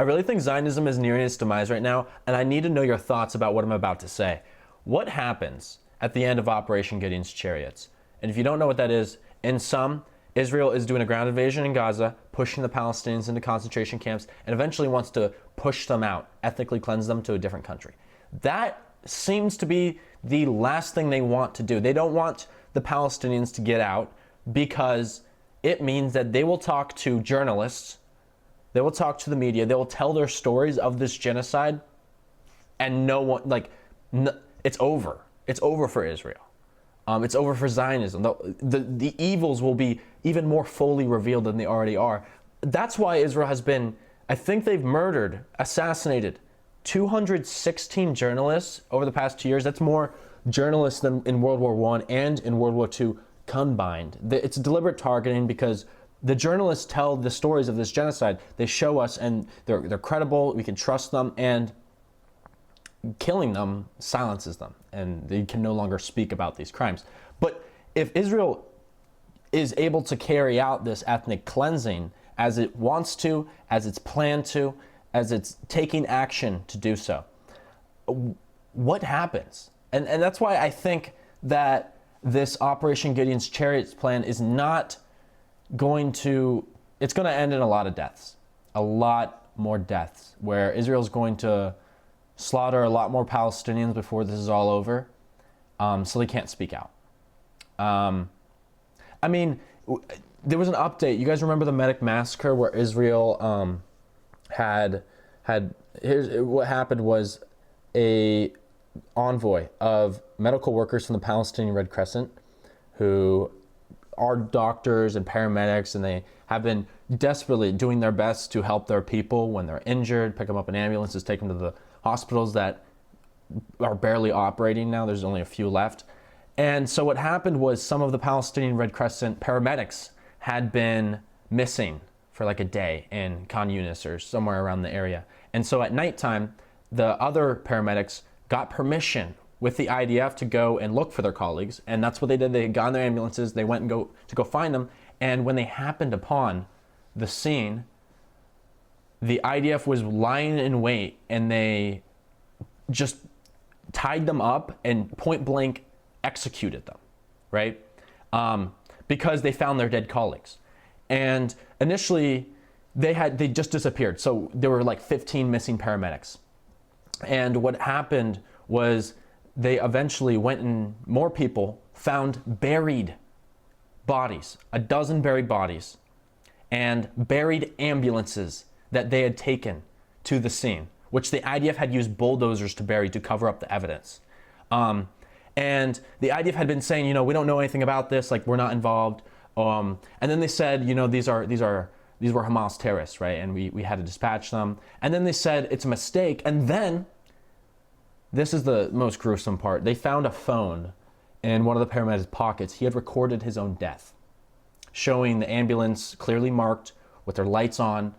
I really think Zionism is nearing its demise right now, and I need to know your thoughts about what I'm about to say. What happens at the end of Operation Gideon's Chariots? And if you don't know what that is, in sum, Israel is doing a ground invasion in Gaza, pushing the Palestinians into concentration camps, and eventually wants to push them out, ethnically cleanse them to a different country. That seems to be the last thing they want to do. They don't want the Palestinians to get out because it means that they will talk to journalists, they will talk to the media, they will tell their stories of this genocide, and no one, it's over. It's over for Israel. It's over for Zionism. The evils will be even more fully revealed than they already are. That's why Israel has been, I think they've murdered, assassinated 216 journalists over the past 2 years. That's more journalists than in World War I and in World War II combined. It's deliberate targeting because the journalists tell the stories of this genocide. They show us, and they're credible, we can trust them, and killing them silences them, and they can no longer speak about these crimes. But if Israel is able to carry out this ethnic cleansing as it wants to, as it's planned to, as it's taking action to do so, what happens? And that's why I think that this Operation Gideon's Chariots plan is not going to, it's going to end in a lot of deaths, a lot more deaths, where Israel's going to slaughter a lot more Palestinians before this is all over, so they can't speak out. I mean, there was an update. You guys remember the Medic massacre where Israel here's what happened was a envoy of medical workers from the Palestinian Red Crescent who are doctors and paramedics, and they have been desperately doing their best to help their people when they're injured, pick them up in ambulances, take them to the hospitals that are barely operating now. There's only a few left. And so what happened was some of the Palestinian Red Crescent paramedics had been missing for like a day in Khan Yunis or somewhere around the area. And so at nighttime, the other paramedics got permission with the IDF to go and look for their colleagues. And that's what they did. They got in their ambulances, they went and go find them. And when they happened upon the scene, the IDF was lying in wait, and they just tied them up and point blank executed them, right? Because they found their dead colleagues. And initially, they just disappeared. So there were like 15 missing paramedics. And what happened was they eventually went, and more people found buried bodies, a dozen buried bodies, and buried ambulances that they had taken to the scene, which the IDF had used bulldozers to bury to cover up the evidence. And the IDF had been saying, we don't know anything about this, like we're not involved. And then they said, these were Hamas terrorists, right? And we had to dispatch them. And then they said it's a mistake. And then, this is the most gruesome part. They found a phone in one of the paramedics' pockets. He had recorded his own death, showing the ambulance clearly marked with their lights on,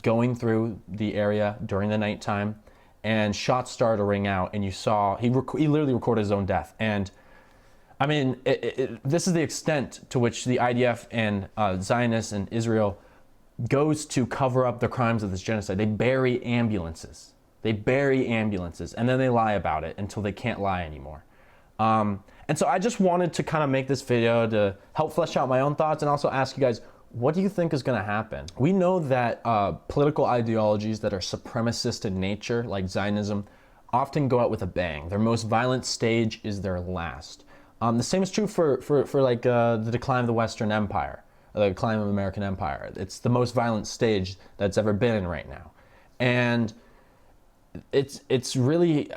going through the area during the nighttime, and shots started to ring out, and you saw, he literally recorded his own death. And I mean, this is the extent to which the IDF and Zionists and Israel goes to cover up the crimes of this genocide. They bury ambulances. They bury ambulances, and then they lie about it until they can't lie anymore. And so I just wanted to kind of make this video to help flesh out my own thoughts, and also ask you guys, what do you think is going to happen? We know that political ideologies that are supremacist in nature, like Zionism, often go out with a bang. Their most violent stage is their last. The same is true for the decline of the Western Empire, the decline of the American Empire. It's the most violent stage that's ever been in right now. And it's really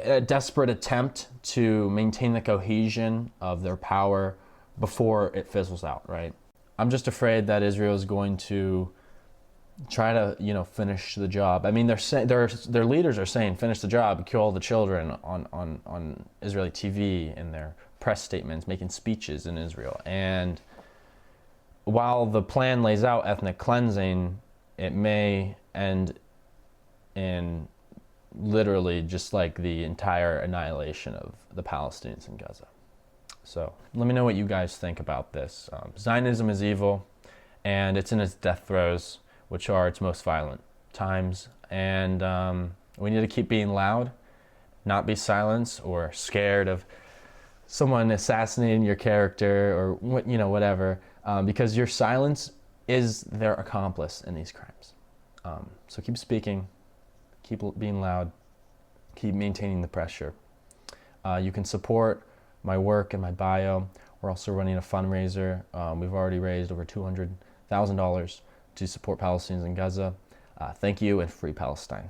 a desperate attempt to maintain the cohesion of their power before it fizzles out, right? I'm just afraid that Israel is going to try to, finish the job. I mean, their leaders are saying, finish the job, kill all the children on Israeli TV, in their press statements, making speeches in Israel. And while the plan lays out ethnic cleansing, it may end in literally just like the entire annihilation of the Palestinians in Gaza. So let me know what you guys think about this. Zionism is evil, and it's in its death throes, which are its most violent. times, and we need to keep being loud, not be silenced or scared of someone assassinating your character or whatever, because your silence is their accomplice in these crimes. So keep speaking, keep being loud, keep maintaining the pressure. You can support my work in my bio. We're also running a fundraiser. We've already raised over $200,000 to support Palestinians in Gaza. Thank you, and free Palestine.